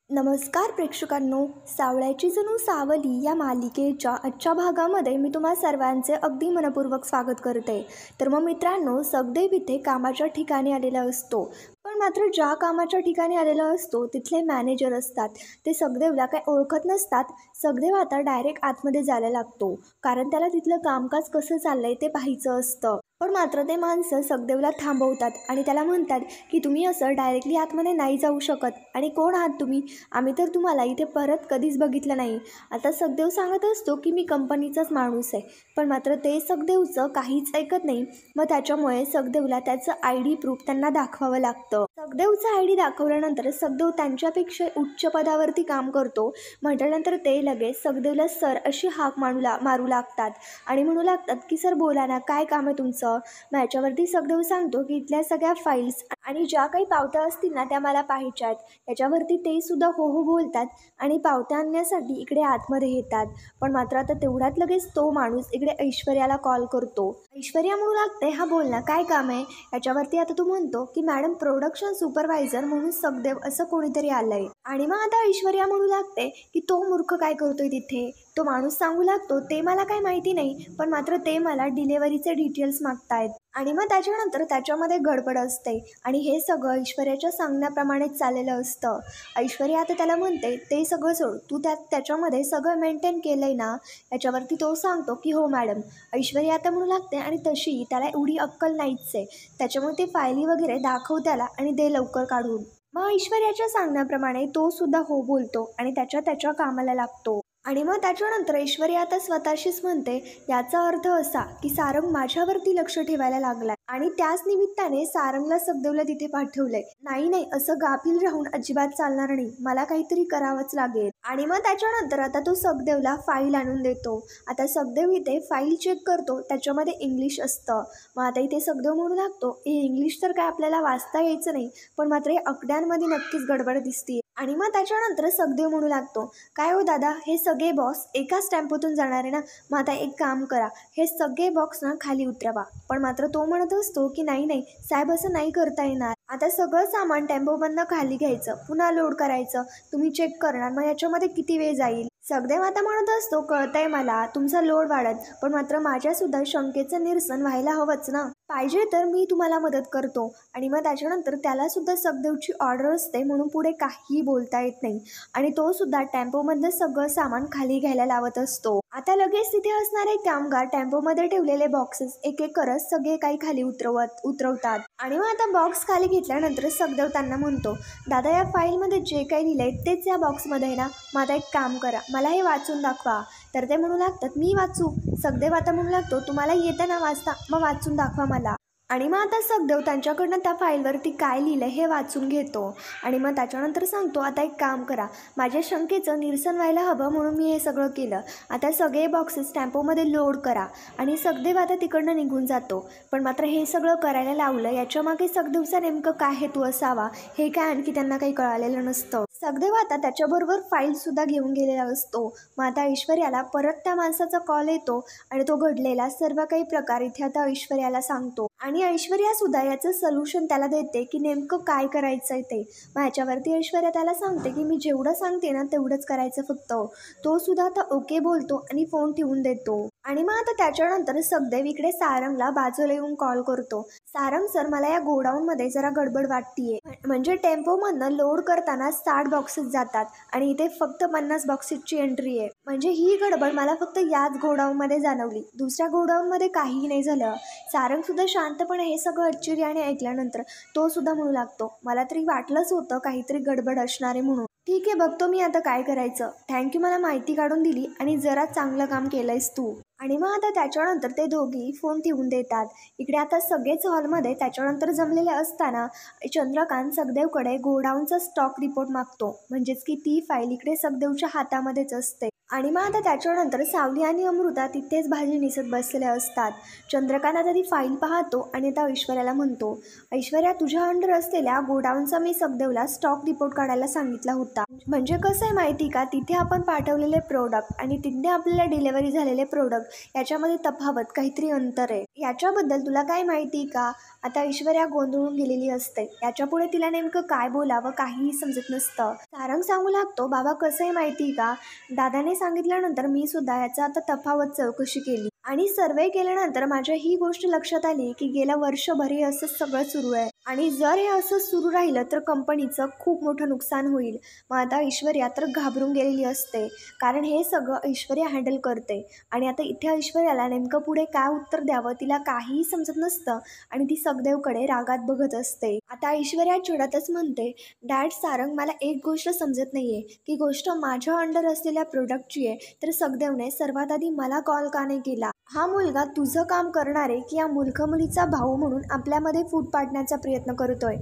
नमस्कार प्रेक्षकांनो, सावळ्याची जणू सावली या मालिकेच्या आजच्या भागामध्ये मी तुम्हा सर्वांचे अगदी मनपूर्वक स्वागत करते। तर मग मित्रांनो, सखदेव इथे कामाच्या ठिकाणी आलेला असतो, पण मात्र ज्या कामाच्या ठिकाणी आलेला असतो तिथले मॅनेजर असतात ते सखदेवला काही ओळखत नसतात। सखदेव आता डायरेक्ट आतमध्ये जायला लागतो, कारण त्याला तिथलं कामकाज कसं चाललंय ते पाहायचं असतं। पण मात्र ते माणसं सखदेवला थांबवतात आणि त्याला म्हणतात की तुम्ही असं डायरेक्टली आतमध्ये नाही जाऊ शकत, आणि कोण आहात तुम्ही? आम्ही तर तुम्हाला इथे परत कधीच बघितलं नाही। आता सखदेव सांगत असतो की मी कंपनीचाच माणूस आहे, पण मात्र ते सखदेवचं काहीच ऐकत नाही। मग त्याच्यामुळे सखदेवला त्याचं ID प्रूफ त्यांना दाखवावं लागतं। सखदेवचं ID दाखवल्यानंतर सखदेव त्यांच्यापेक्षा उच्च पदावरती काम करतो म्हटल्यानंतर ते लगेच सखदेवला सर अशी हाक मारू लागतात आणि म्हणू लागतात की सर बोला ना, काय काम आहे तुमचं? मग याच्यावरती सखदेव सांगतो की इथल्या सगळ्या फाईल्स आणि ज्या काही पावत्या असतील ना त्या मला पाहायच्या आहेत। याच्यावरती ते सुद्धा हो हो बोलतात आणि पावत्या आणण्यासाठी इकडे आतमध्ये येतात। पण मात्र आता तेवढ्यात लगेच तो माणूस इकडे ऐश्वर्याला कॉल करतो। ऐश्वर्या म्हणू लागते, हा बोल ना, काय काम आहे? याच्यावरती आता तो म्हणतो की मॅडम, प्रोडक्शन सुपरवायझर म्हणून सखदेव असं कोणीतरी आलंय। आणि मग आता ऐश्वर्या म्हणू लागते की तो मूर्ख काय करतोय तिथे? तो माणूस सांगू लागतो, ते मला काय माहिती नाही, पण मात्र ते मला डिलेव्हरीचे डिटेल्स मागतायत। आणि मग त्याच्यानंतर त्याच्यामध्ये गडबड असते आणि हे सगळं ऐश्वर्याच्या सांगण्याप्रमाणेच चाललेलं असतं। ऐश्वर्या आता त्याला म्हणते, ते सगळं सोड, तू त्याच्यामध्ये सगळं मेंटेन केलंय ना? याच्यावरती तो सांगतो की हो मॅडम। ऐश्वर्या आता म्हणू लागते, आणि तशी त्याला एवढी अक्कल नाहीच आहे, त्याच्यामुळे ते फायली वगैरे दाखव त्याला आणि दे लवकर काढून। मग ऐश्वर्याच्या सांगण्याप्रमाणे तो सुद्धा हो बोलतो आणि त्याच्या कामाला लागतो। आणि मग त्याच्यानंतर ऐश्वर्या आता स्वतःशीच म्हणते, याचा अर्थ असा की सारंग माझ्यावरती लक्ष ठेवायला लागलाय आणि त्याच निमित्ताने सारंगला सखदेवला तिथे पाठवलंय। नाही, असं गाफील राहून अजिबात चालणार नाही, मला काहीतरी करावंच लागेल। आणि मग त्याच्यानंतर आता तो सखदेवला फाईल आणून देतो। आता सखदेव इथे फाईल चेक करतो, त्याच्यामध्ये इंग्लिश असतं। मग आता इथे सखदेव म्हणू लागतो, हे इंग्लिश तर काय आपल्याला वाचता यायचं नाही, पण मात्र हे आकड्यांमध्ये नक्कीच गडबड दिसते। आणि मग त्याच्यानंतर सखदेव म्हणू लागतो, काय हो दादा, हे सगळे बॉक्स एकाच टेम्पोतून जाणार आहे ना? मग आता एक काम करा, हे सगळे बॉक्स ना खाली उतरवा। पण मात्र तो म्हणत असतो की नाही साहेब, असं नाही करता येणार। आता सगळं सामान टेम्पोमधनं खाली घ्यायचं, पुन्हा लोड करायचं, तुम्ही चेक करणार, मग याच्यामध्ये किती वेळ जाईल? सखदेव आता म्हणत असतो, कळतंय मला तुमचा लोड वाढत, पण मात्र माझ्यासुद्धा शंकेचं निरसन व्हायला हवंच ना, पाहिजे तर मी तुम्हाला मदत करतो। आणि मग त्याच्यानंतर त्याला सुद्धा सखदेवची ऑर्डर असते म्हणून पुढे काहीही बोलता येत नाही आणि तो सुद्धा टेम्पोमधलं सगळं सामान खाली घ्यायला लावत असतो। आता लगेच तिथे असणारे कामगार टेम्पोमध्ये ठेवलेले बॉक्सेस एक एक करत सगळे काही खाली उतरवतात। आणि मग आता बॉक्स खाली घेतल्यानंतर सखदेव त्यांना म्हणतो, दादा, या फाईलमध्ये जे काही लिहिलंय तेच या बॉक्समध्ये आहे ना? मग आता एक काम करा, मला हे वाचून दाखवा। तर ते म्हणू लागतात, मी वाचू? सखदेव आता म्हणू लागतो, तुम्हाला येतं ना वाचता, मग वाचून दाखवा मला। आणि मग आता सखदेव त्यांच्याकडनं त्या फाईलवरती काय लिहिलं हे वाचून घेतो आणि मग त्याच्यानंतर सांगतो, आता एक काम करा, माझ्या शंकेचं निरसन व्हायला हवं म्हणून मी हे सगळं केलं। आता सगळे बॉक्सेस टेम्पोमध्ये लोड करा। आणि सखदेव आता तिकडनं निघून जातो। पण मात्र हे सगळं करायला लावलं याच्यामागे सखदेवचा नेमकं काय हेतू असावा हे काय आणखी त्यांना काही कळालेलं नसतं। सखदेव आता त्याच्याबरोबर फाईलसुद्धा घेऊन गेलेला असतो। मग आता ऐश्वर्याला परत त्या माणसाचा कॉल येतो आणि तो घडलेला सर्व काही प्रकार इथे आता ऐश्वर्याला सांगतो आणि ऐश्वर्या सुद्धा याचं सोल्युशन त्याला देते की नेमकं काय करायचंय ते। मग ह्याच्यावरती ऐश्वर्या त्याला सांगते की मी जेवढं सांगते ना तेवढंच करायचं फक्त। तो सुद्धा आता ओके बोलतो आणि फोन ठेवून देतो। आणि मग आता त्याच्यानंतर सखदेव इकडे सारंगला बाजूला येऊन कॉल करतो, सारंग सर, मला या गोडाऊनमध्ये जरा गडबड वाटतीये, म्हणजे टेम्पोमधनं लोड करताना 60 बॉक्सेस जातात आणि इथे फक्त 50 बॉक्सेसची एंट्री आहे, म्हणजे ही गडबड मला फक्त याच गोडाऊनमध्ये जाणवली, दुसऱ्या गोडाऊनमध्ये काहीही नाही झालं। सारंग सुद्धा शांतपणे हे सगळं आश्चर्याने ऐकल्यानंतर तो सुद्धा म्हणू लागतो, मला तरी वाटलंच होतं काहीतरी गडबड असणार आहे म्हणून। ठीक आहे, बघतो मी आता काय करायचं, थँक्यू, मला माहिती काढून दिली आणि जरा चांगलं काम केलंयस तू। आणि मग आता त्याच्यानंतर ते दोघी फोन ठेवून देतात। इकडे आता सगळेच हॉलमध्ये त्याच्यानंतर जमलेले असताना चंद्रकांत सखदेवकडे गोडाऊनचा स्टॉक रिपोर्ट मागतो, म्हणजेच की ती फाईल इकडे सखदेवच्या हातामध्येच असते। आणि मग आता त्याच्यानंतर सावली आणि अमृता तिथेच भाजी निसत बसलेल्या असतात। चंद्रकांत आता ती फाईल पाहतो आणि आता ऐश्वर्याला म्हणतो, ऐश्वर्या, तुझ्या अंडर असलेल्या गोडाऊनचा मी सखदेवला स्टॉक रिपोर्ट काढायला सांगितला होता, म्हणजे कसं आहे माहिती का, तिथे आपण पाठवलेले प्रोडक्ट आणि तिथे आपल्याला डिलेवरी झालेले प्रोडक्ट याच्यामध्ये तफावत काहीतरी अंतर आहे. याच्याबद्दल तुला काय माहिती का? आता ऐश्वर्या गोंधळून गेलेली असते. याच्यापुढे तिला नेमकं काय बोलावं काहीही समजत नसतं. सारंग सांगू लागतो, बाबा कसं आहे माहिती का, दादाने सांगितल्यानंतर मी सुद्धा याचा आता तफावत चौकशी केली आणि सर्वे केल्यानंतर माझ्या ही गोष्ट लक्षात आली की गेल्या वर्षभर हे असंच सगळं सुरू आहे आणि जर हे असंच सुरू राहिलं तर कंपनीचं खूप मोठं नुकसान होईल. मग आता ऐश्वर्या तर घाबरून गेलेली असते, कारण हे सगळं ऐश्वर्या हँडल करते आणि आता इथे ऐश्वर्याला नेमकं पुढे काय उत्तर द्यावं तिला काहीही समजत नसतं आणि ती सगदेवकडे रागात बघत असते. आता ऐश्वर्या चिडतच म्हणते, डॅड सारंग, मला एक गोष्ट समजत नाहीये की गोष्ट माझ्या अंडर असलेल्या प्रोडक्टची आहे, तर सगदेवने सर्वात आधी मला कॉल का नाही केला? हा मुलगा तुझं काम करणार आहे की या मूर्ख मुलीचा भाऊ म्हणून आपल्यामध्ये फूट पाडण्याचा प्रयत्न करतोय?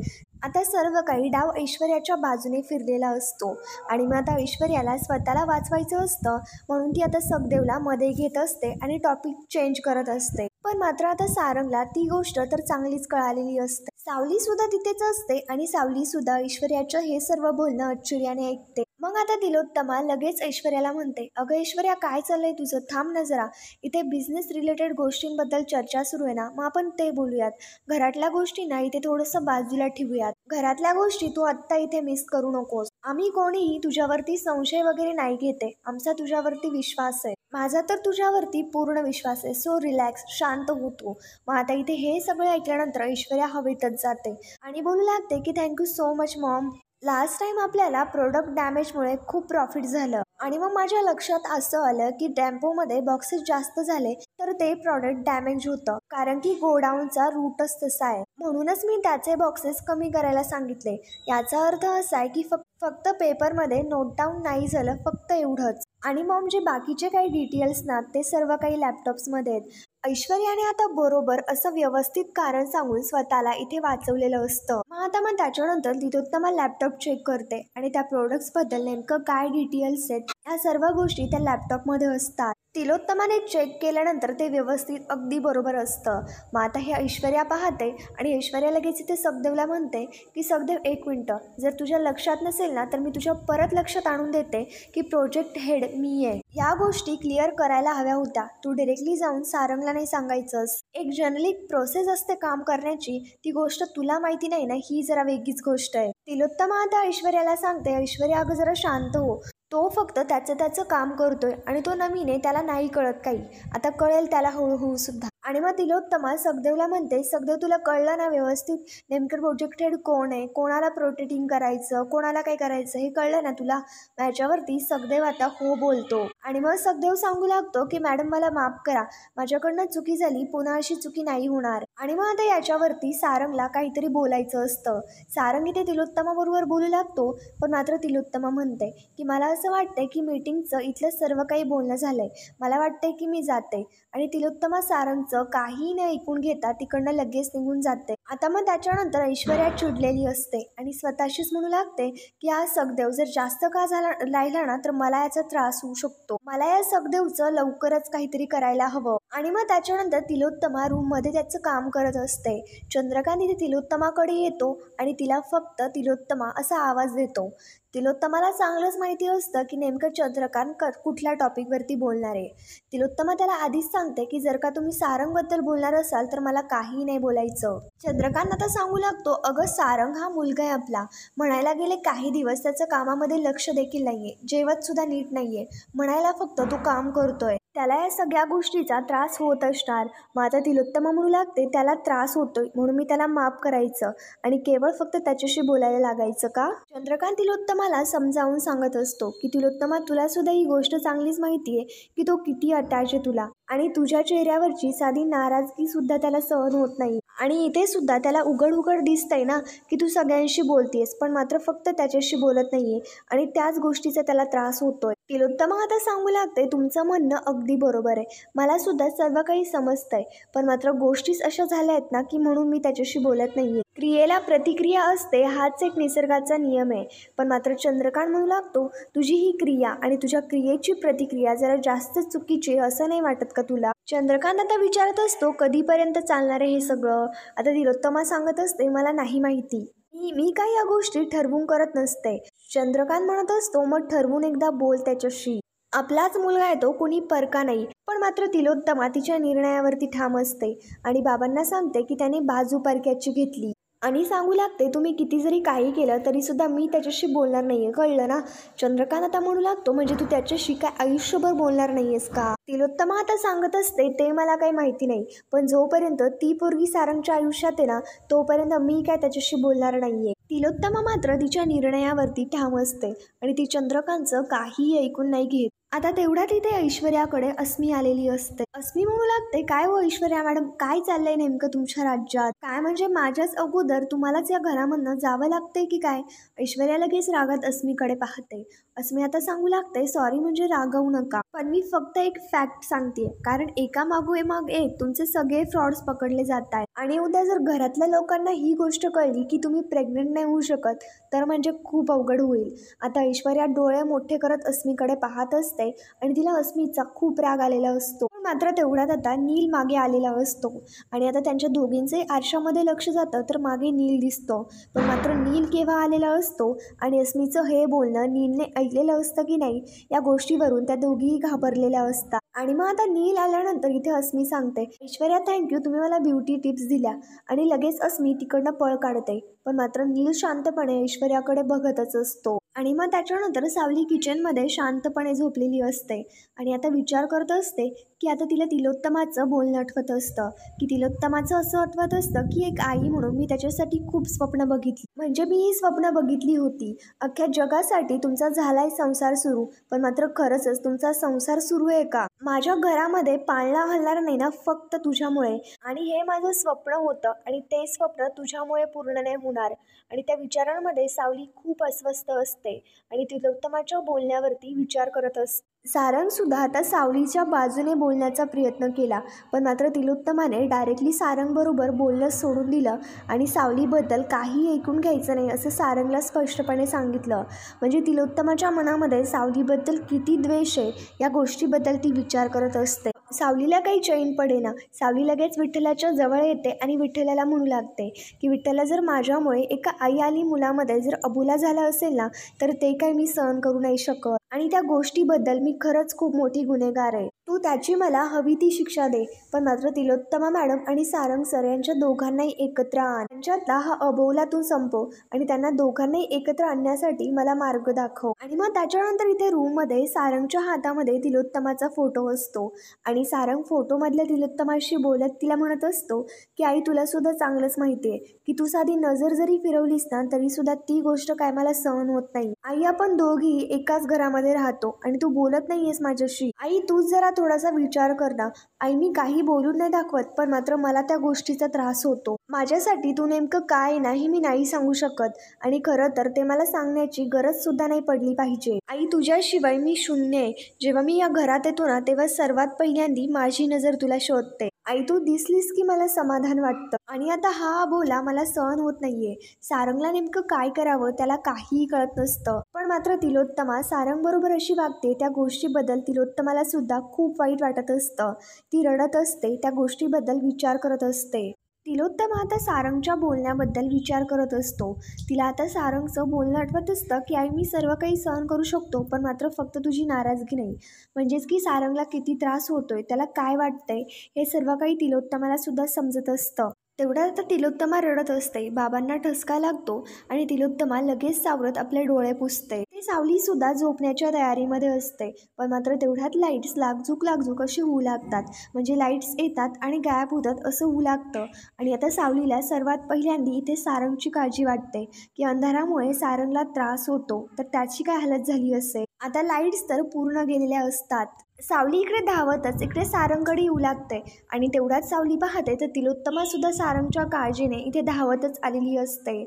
आता सर्व काही डाव ऐश्वर्याच्या बाजूने फिरलेला असतो आणि मग आता ऐश्वर्याला स्वतःला वाचवायचं असतं, म्हणून ती आता सगदेवला मध्ये घेत असते आणि टॉपिक चेंज करत असते. पण मात्र आता सारंगला ती गोष्ट तर चांगलीच कळालेली असते. सावली सुद्धा तिथेच असते आणि सावली सुद्धा ऐश्वर्याचं हे सर्व बोलणं आश्चर्याने ऐकते. मग आता तिलोत्तमा लगेच ऐश्वर्याला म्हणते, अगं ऐश्वर्या, काय चाललंय तुझं? थांब ना जरा, इथे बिझनेस रिलेटेड गोष्टींबद्दल चर्चा सुरू आहे ना, मग आपण ते बोलूयात. घरातल्या गोष्टी ना इथे थोडंसं बाजूला ठेवूयात. घरातल्या गोष्टी तू आत्ता इथे मिस करू नकोस. आम्ही कोणीही तुझ्यावरती संशय वगैरे नाही घेते, आमचा तुझ्यावरती विश्वास आहे. माझा तर तुझ्यावरती पूर्ण विश्वास आहे. सो रिलॅक्स, शांत होतो. मग आता इथे हे सगळं ऐकल्यानंतर ऐश्वर्या हवेतच जाते आणि बोलू लागते की thank you so much Maugham. Last time आपल्याला प्रोडक्ट डॅमेजमुळे खूप प्रॉफिट झालं आणि मग माझ्या लक्षात असं आलं की टेम्पोमध्ये बॉक्सेस जास्त झाले तर ते प्रॉडक्ट डॅमेज होतं, कारण की गोडाऊनचा रूटच तसा आहे. म्हणूनच मी त्याचे बॉक्सेस कमी करायला सांगितले. याचा अर्थ असा आहे की फक्त पेपरमध्ये नोट डाऊन नाही झालं, फक्त एवढंच. आणि मग जे बाकीचे काही डिटेल्स ना ते सर्व काही लॅपटॉप्समध्ये आहेत. ऐश्वर्याने आता बरोबर असं व्यवस्थित कारण सांगून स्वतःला इथे वाचवलेलं असतं. मग त्याच्यानंतर तिलोत्तमा लॅपटॉप चेक करते आणि त्या प्रोडक्ट्सबद्दल नेमकं काय डिटेल्स आहेत या सर्व गोष्टी त्या लॅपटॉपमध्ये असतात. तिलोत्तमाने चेक केल्यानंतर ते व्यवस्थित अगदी बरोबर असतं. मग आता हे ऐश्वर्या पाहते आणि ऐश्वर्या लगेच इथे सगदेवला म्हणते की सगदेव, एक मिनटं, जर तुझ्या लक्षात नसेल ना तर मी तुझ्या परत लक्षात आणून देते की प्रोजेक्ट हेड मी आहे. या गोष्टी क्लिअर करायला हव्या होत्या. तू डायरेक्टली जाऊन सारंगला नाही सांगायचंस. एक जनरली प्रोसेस असते काम करण्याची, ती गोष्ट तुला माहिती नाही ना, ही जरा वेगळीच गोष्ट आहे. तिलोत्तमा आता ऐश्वर्याला सांगते, ऐश्वर्या अगं जरा शांत हो. तो फक्त त्याचं काम करतोय आणि तो नवीन आहे, त्याला नाही कळत काही. आता कळेल त्याला हळूहळू सुद्धा. आणि मग तिलोत्तमा सगदेवला म्हणते, सगदेव तुला कळलं ना व्यवस्थित नेमकं प्रोजेक्ट हेड कोण आहे, कोणाला प्रोटेक्टिंग करायचं, कोणाला काय करायचं हे कळलं ना तुला? याच्यावरती सगदेव आता हो बोलतो आणि मग सगदेव सांगू लागतो की मॅडम मला माफ करा, माझ्याकडनं चुकी झाली, पुन्हा अशी चुकी नाही होणार. आणि मग आता याच्यावरती सारंगला काहीतरी बोलायचं असतं. सारंग इथे तिलोत्तमाबरोबर बोलू लागतो, पण मात्र तिलोत्तमा म्हणते की मला असं वाटतंय की मीटिंगचं इथलं सर्व काही बोलणं झालंय, मला वाटतंय की मी जाते. आणि तिलोत्तमा सारंगचं काही न ऐकून घेता तिकडनं लगेच निघून जाते. आता मग त्याच्यानंतर ऐश्वर्या चिडलेली असते आणि स्वतःशीच म्हणू लागते की हा सगदेव जर जास्त का राहिला ना तर मला याचा त्रास होऊ शकतो. मला या सगदेवचं लवकरच काहीतरी करायला हवं. आणि मग त्याच्यानंतर तिलोत्तमा रूममध्ये त्याचं काम करत असते. चंद्रकांत इथे तिलोत्तमाकडे येतो आणि तिला फक्त तिलोत्तमा असा आवाज देतो. तिलोत्तमाला चांगलंच माहिती असतं की नेमकं चंद्रकांत कुठल्या टॉपिकवरती बोलणार आहे. तिलोत्तमा त्याला आधीच सांगते की जर का तुम्ही सारंगबद्दल बोलणार असाल तर मला काही नाही बोलायचं. चंद्रकांत आता सांगू लागतो, अगं सारंग हा मुलगा आहे आपला, म्हणायला गेले काही दिवस त्याचं कामामध्ये लक्ष देखील नाहीये, जेवत सुद्धा नीट नाहीये, म्हणायला फक्त तो काम करतोय, त्याला या सगळ्या गोष्टीचा त्रास होत असणार. मग आता तिलोत्तमा म्हणू लागते, त्याला त्रास होतोय म्हणून मी त्याला माफ करायचं आणि केवळ फक्त त्याच्याशी बोलायला लागायचं का? चंद्रकांत तिलोत्तमाला समजावून सांगत असतो की तिलोत्तमा, तुला सुद्धा ही गोष्ट चांगलीच माहिती आहे की तो किती अटॅच आहे तुला आणि तुझ्या चेहऱ्यावरची साधी नाराजगी सुद्धा त्याला सहन होत नाही. आणि इथे सुद्धा त्याला उघड दिसतंय ना की तू सगळ्यांशी बोलतेस, पण मात्र फक्त त्याच्याशी बोलत नाहीये आणि त्याच गोष्टीचा त्याला त्रास होतोय. तिलोत्तमा आता सांगू लागते, तुमचं म्हणणं अगदी बरोबर आहे, मला सुद्धा सर्व काही समजतंय, पण मात्र गोष्टीच अशा झाल्या आहेत ना की म्हणून मी त्याच्याशी बोलत नाहीये. क्रियेला प्रतिक्रिया असते, हाच एक निसर्गाचा नियम आहे. पण मात्र चंद्रकांत म्हणू लागतो, तुझी ही क्रिया आणि तुझ्या क्रियेची प्रतिक्रिया जरा जास्त चुकीची असं नाही वाटत का तुला? चंद्रकांत आता विचारत असतो, कधीपर्यंत चालणार आहे हे सगळं? आता तिलोत्तमा सांगत असते, मला नाही माहिती, मी काही या गोष्टी ठरवून करत नसते. चंद्रकांत म्हणत असतो, मग ठरवून एकदा बोल त्याच्याशी. आपलाच मुलगा आहे तो, कुणी परका नाही. पण मात्र तिलोत्तमा तिच्या निर्णयावरती ठाम असते आणि बाबांना सांगते की त्याने बाजू परक्याची घेतली आणि सांगू लागते, तुम्ही किती जरी काही केलं तरी सुद्धा मी त्याच्याशी बोलणार नाहीये, कळलं ना. चंद्रकांत आता म्हणू लागतो, म्हणजे तू त्याच्याशी काय आयुष्यभर बोलणार नाहीयेस का? तिलोत्तमा आता सांगत असते, ते मला काही माहिती नाही, पण जोपर्यंत ती पोरगी सारंगच्या आयुष्यात आहे ना, तोपर्यंत मी काय त्याच्याशी बोलणार नाहीये. तिलोत्तमा मात्र तिच्या निर्णयावरती ठाम असते आणि ती चंद्रकांतचं काहीही ऐकून नाही घेत. आता तेवढ्या तिथे ऐश्वर्याकडे अस्मी आलेली असते. अस्मी म्हणू लागते, काय हो ऐश्वर्या मॅडम, काय चाललंय नेमकं तुमच्या राज्यात? काय म्हणजे माझ्याच अगोदर तुम्हालाच या घरामधनं जावं लागतंय की काय? ऐश्वर्या लगेच रागात अस्मीकडे पाहते. अस्मी आता सांगू लागते, सॉरी म्हणजे रागवू नका, पण मी फक्त एक फॅक्ट सांगते, कारण एका मागोमाग एक तुमचे सगळे फ्रॉड्स पकडले जात आहेत आणि उद्या जर घरातल्या लोकांना ही गोष्ट कळली की तुम्ही प्रेग्नेंट नाही होऊ शकत तर म्हणजे खूप अवघड होईल. आता ऐश्वर्या डोळे मोठे करत अस्मीकडे पाहत असते आणि तिला अस्मीचा खूप राग आलेला असतो. मात्र तेवढ्यात आता नील मागे आलेला असतो आणि आता त्यांच्या दोघींचे आरशामध्ये लक्ष जातं तर मागे नील दिसतो. पण मात्र नील केव्हा आलेला असतो आणि अस्मीचं हे बोलणं नीलने ऐकलेलं असतं की नाही, या गोष्टीवरून त्या दोघीही घाबरलेल्या असतात. आणि मग आता नील आल्यानंतर इथे अस्मी सांगते, ऐश्वर्या थँक्यू, तुम्ही मला ब्युटी टिप्स दिल्या, आणि लगेच अस्मी तिकडनं पळ काढते. पण मात्र नील शांतपणे ऐश्वर्याकडे बघतच असतो. आणि मग त्याच्यानंतर सावली किचनमध्ये शांतपणे झोपलेली असते आणि आता विचार करत असते की आता तिला तिलोत्तमाचं बोलणं आठवत असतं, की तिलोत्तमाचं असं आठवत असतं की एक आई म्हणून मी त्याच्यासाठी खूप स्वप्न बघितली, म्हणजे मी ही स्वप्न बघितली होती. अख्ख्या जगासाठी तुमचा झालाय संसार सुरू, पण मात्र खरंच तुमचा संसार सुरू आहे का? माझ्या घरामध्ये पाळणा हलणार नाही ना फक्त तुझ्यामुळे, आणि हे माझं स्वप्न होतं आणि ते स्वप्न तुझ्यामुळे पूर्ण नाही होणार. आणि त्या विचारांमध्ये सावली खूप अस्वस्थ असते आणि तिलोत्तमाच्या बोलण्यावरती विचार करत असते. सारंग सुद्धा आता सावलीच्या बाजूने बोलण्याचा प्रयत्न केला, पण मात्र तिलोत्तमाने डायरेक्टली सारंगबरोबर बोलणं सोडून दिलं आणि सावलीबद्दल काही ऐकून घ्यायचं नाही असं सारंगला स्पष्टपणे सांगितलं. म्हणजे तिलोत्तमाच्या मनामध्ये सावलीबद्दल किती द्वेष आहे या गोष्टीबद्दल ती विचार करत असते. सावलीला काही चैन पडेना. सावली लगेच विठ्ठलाच्या जवळ येते आणि विठ्ठलाला म्हणू लागते की विठ्ठला, जर माझ्यामुळे एका आई आणि मुलामध्ये जर अबोला झाला असेल ना, तर ते काही मी सहन करू नाही शकत आणि त्या गोष्टीबद्दल मी खरंच खूप मोठी गुन्हेगार आहे. तू त्याची मला हवी ती शिक्षा दे, पण मात्र तिलोत्तमा मॅडम आणि सारंग सर यांच्या दोघांनाही एकत्र आण. त्यांच्यातला हा अबोला तू संपव आणि त्यांना दोघांनाही एकत्र आणण्यासाठी मला मार्ग दाखव. आणि मग त्याच्यानंतर इथे रूममध्ये सारंगच्या हातामध्ये तिलोत्तमाचा फोटो असतो आणि सारंग फोटोमधल्या तिलोत्तमाशी बोलत तिला म्हणत असतो की आई, तुला सुद्धा चांगलंच माहिती आहे की तू साधी नजर जरी फिरवलीस ना तरी सुद्धा ती गोष्ट काय मला सहन होत नाही. आई, आपण दोघी एकाच घरामध्ये राहतो आणि तू बोलत नाहीयेस माझ्याशी. आई, तूच जरा थोडासा विचार कर ना. आई, मी काही बोलून नाही दाखवत, पण मात्र मला त्या गोष्टीचा त्रास होतो. माझ्यासाठी तू नेमकं काय नाही मी नाही सांगू शकत आणि खरं तर ते मला सांगण्याची गरज सुद्धा नाही पडली पाहिजे. आई, तुझ्याशिवाय मी शून्य आहे. जेव्हा मी या घरात येतो ना तेव्हा सर्वात पहिल्यांदी माझी नजर तुला शोधते. आई, तू दिसलीस की मला समाधान वाटतं आणि आता हा बोला मला सहन होत नाहीये. सारंगला नेमकं काय करावं त्याला काहीही कळत नसतं, पण मात्र तिलोत्तमा सारंग बरोबर अशी वागते त्या गोष्टीबद्दल तिलोत्तमाला सुद्धा खूप वाईट वाटत असतं. ती रडत असते, त्या गोष्टीबद्दल विचार करत असते. तिलोत्तमा आता सारंगच्या बोलण्याबद्दल विचार करत असतो. तिला आता सारंगचं बोलणं आठवत असतं की आई, मी सर्व काही सहन करू शकतो, पण मात्र फक्त तुझी नाराजगी नाही. म्हणजेच की सारंगला किती त्रास होतोय, त्याला काय वाटतंय, हे सर्व काही तिलोत्तमाला सुद्धा समजत असतं. तेवढ्यात आता तिलोत्तमा रडत असते. बाबांना ठसका लागतो आणि तिलोत्तमा लगेच सावरत आपले डोळे पुसते. ते सावली सुद्धा झोपण्याच्या तयारीमध्ये असते, पण मात्र तेवढ्यात लाईट्स लागझुक अशी होऊ लागतात. म्हणजे लाईट्स येतात आणि गायब होतात असं होऊ लागतं. आणि आता सावलीला सर्वात पहिल्यांदी इथे सारंगची काळजी वाटते की अंधारामुळे सारंगला त्रास होतो, तर त्याची काय हालत झाली असेल. आता लाईट्स तर पूर्ण गेलेल्या असतात. सावली इकडे धावतच इकडे सारंगकडे येऊ लागते आणि तेवढ्याच सावली पाहते तर तिलोत्तमा सुद्धा सारंगच्या काळजीने इथे धावतच आलेली असते.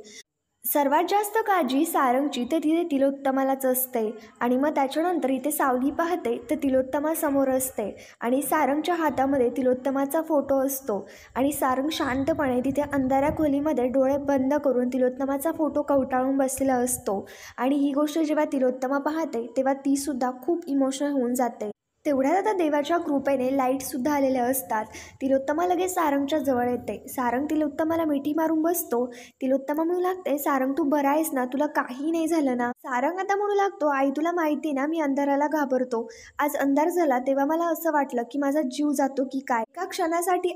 सर्वात जास्त काळजी सारंगची तर तिथे तिलोत्तमालाच असते. आणि मग त्याच्यानंतर इथे सावली पाहते तर तिलोत्तमा समोर असते आणि सारंगच्या हातामध्ये तिलोत्तमाचा फोटो असतो आणि सारंग शांतपणे तिथे अंधाऱ्या खोलीमध्ये डोळे बंद करून तिलोत्तमाचा फोटो कवटाळून बसलेला असतो. आणि ही गोष्ट जेव्हा तिलोत्तमा पाहते तेव्हा ती सुद्धा खूप इमोशनल होऊन जाते. तेवढ्यात आता देवाच्या कृपेने लाईटसुद्धा आलेल्या असतात. तिलोत्तमा लगेच सारंगच्या जवळ येते. सारंग तिलोत्तमाला मिठी मारून बसतो. तिलोत्तमा म्हणू लागते, सारंग तू बरा आहेस ना, तुला काही नाही झालं ना? सारंग आता म्हणू लागतो, आई तुला माहिती ना मी अंधाराला घाबरतो. आज अंधार झाला तेव्हा मला असं वाटलं की माझा जीव जातो की काय. एका क्षणासाठी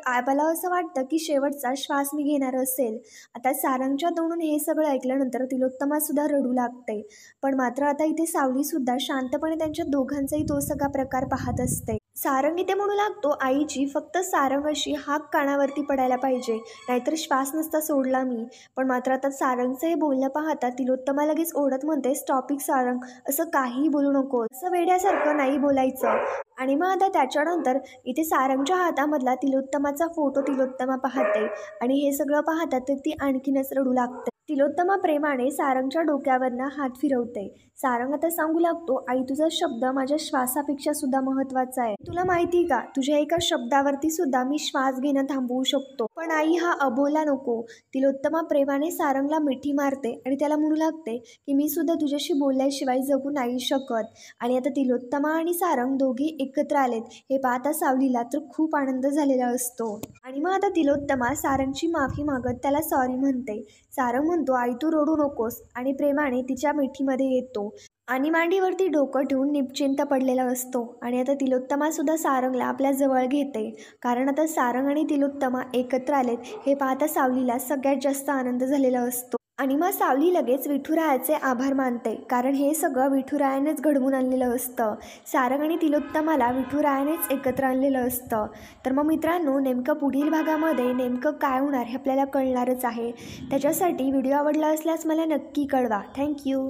आबाला असं वाटतं की शेवटचा श्वास मी घेणार असेल. आता सारंगच्या तोंडून हे सगळं ऐकल्यानंतर तिलोत्तमा सुद्धा रडू लागते. पण मात्र आता इथे सावली सुद्धा शांतपणे त्यांच्या दोघांचाही तो सगळा प्रकार पाहत असते. सारंग इथे म्हणू लागतो, आईची फक्त सारंग अशी हाक कानावरती पडायला पाहिजे, नाहीतर श्वास नसता सोडला मी. पण मात्र आता सारंगचं हे बोलणं पाहता तिलोत्तमा लगेच ओढत म्हणते, स्टॉपिक सारंग, असं काहीही बोलू नको, असं वेड्यासारखं नाही बोलायचं. आणि मग आता त्याच्यानंतर इथे सारंगच्या हातामधला तिलोत्तमाचा फोटो तिलोत्तमा पाहते आणि हे सगळं पाहता तर ती आणखीनच रडू लागते. तिलोत्तमा प्रेमाने सारंगच्या डोक्यावरनं हात फिरवते. सारंग आता सांगू लागतो, आई तुझा शब्द माझ्या श्वासापेक्षा सुद्धा महत्त्वाचा आहे. तुला माहिती का, तुझ्या एका शब्दावरती सुद्धा मी श्वास घेणं थांबवू शकतो. पण आई हा अबोला नको. तिलोत्तमा प्रेमाने सारंगला मिठी मारते आणि त्याला म्हणू लागते की मी सुद्धा तुझ्याशी बोलल्याशिवाय जगू नाही शकत. आणि आता तिलोत्तमा आणि सारंग दोघे एकत्र आलेत हे पाहता सावलीला तर खूप आनंद झालेला असतो. आणि मग आता तिलोत्तमा सारंगची माफी मागत त्याला सॉरी म्हणते. सारंग म्हणतो, आई तू रडू नकोस, आणि प्रेमाने तिच्या मिठीमध्ये येतो आणि मांडीवरती डोकं ठेवून निश्चिंत पडलेला असतो. आणि आता तिलोत्तमा सुद्धा सारंगला आपल्या जवळ घेते, कारण आता सारंग आणि तिलोत्तमा एकत्र आलेत हे पाहता सावलीला सगळ्यात जास्त आनंद झालेला असतो. आणि मग सावली लगेच विठुरायाचे आभार मानते, कारण हे सगळं विठुरायानेच घडवून आणलेलं असतं. सारंग आणि तिलोत्तमाला विठुरायानेच एकत्र आणलेलं असतं. तर मग मित्रांनो, नेमकं पुढील भागामध्ये नेमकं काय होणार हे आपल्याला कळणारच आहे. त्याच्यासाठी व्हिडिओ आवडला असल्यास मला नक्की कळवा. थँक्यू.